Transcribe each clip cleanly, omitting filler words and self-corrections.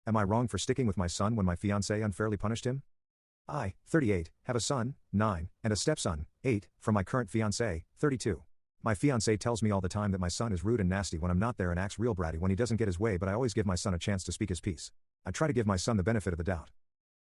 Am I wrong for sticking with my son when my fiancé unfairly punished him? I, 38, have a son, 9, and a stepson, 8, from my current fiancé, 32. My fiancé tells me all the time that my son is rude and nasty when I'm not there and acts real bratty when he doesn't get his way, but I always give my son a chance to speak his piece. I try to give my son the benefit of the doubt.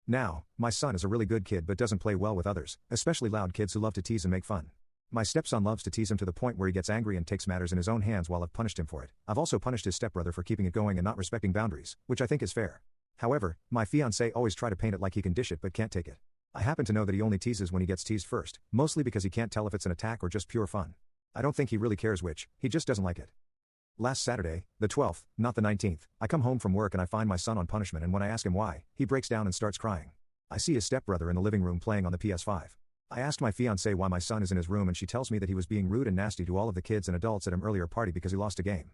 Now, my son is a really good kid but doesn't play well with others, especially loud kids who love to tease and make fun. My stepson loves to tease him to the point where he gets angry and takes matters in his own hands while I've punished him for it. I've also punished his stepbrother for keeping it going and not respecting boundaries, which I think is fair. However, my fiancé always try to paint it like he can dish it but can't take it. I happen to know that he only teases when he gets teased first, mostly because he can't tell if it's an attack or just pure fun. I don't think he really cares which, he just doesn't like it. Last Saturday, the 12th, not the 19th, I come home from work and I find my son on punishment, and when I ask him why, he breaks down and starts crying. I see his stepbrother in the living room playing on the PS5. I asked my fiancée why my son is in his room and she tells me that he was being rude and nasty to all of the kids and adults at an earlier party because he lost a game.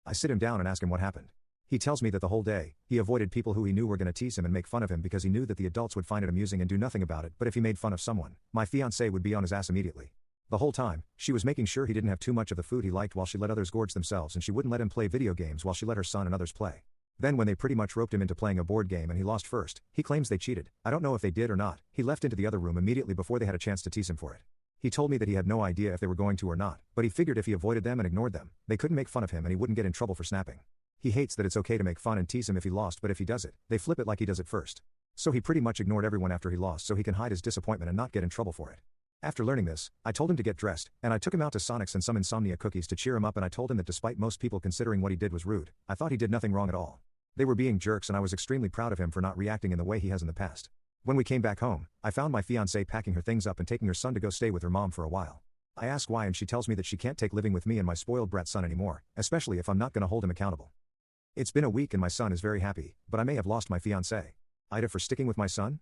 I sit him down and ask him what happened. He tells me that the whole day, he avoided people who he knew were going to tease him and make fun of him because he knew that the adults would find it amusing and do nothing about it, but if he made fun of someone, my fiancée would be on his ass immediately. The whole time, she was making sure he didn't have too much of the food he liked while she let others gorge themselves, and she wouldn't let him play video games while she let her son and others play. Then when they pretty much roped him into playing a board game and he lost first, he claims they cheated. I don't know if they did or not. He left into the other room immediately before they had a chance to tease him for it. He told me that he had no idea if they were going to or not, but he figured if he avoided them and ignored them, they couldn't make fun of him and he wouldn't get in trouble for snapping. He hates that it's okay to make fun and tease him if he lost, but if he does it, they flip it like he does it first. So he pretty much ignored everyone after he lost so he can hide his disappointment and not get in trouble for it. After learning this, I told him to get dressed, and I took him out to Sonic's and some insomnia cookies to cheer him up, and I told him that despite most people considering what he did was rude, I thought he did nothing wrong at all. They were being jerks and I was extremely proud of him for not reacting in the way he has in the past. When we came back home, I found my fiancée packing her things up and taking her son to go stay with her mom for a while. I ask why and she tells me that she can't take living with me and my spoiled brat son anymore, especially if I'm not going to hold him accountable. It's been a week and my son is very happy, but I may have lost my fiancée. AITA for sticking with my son?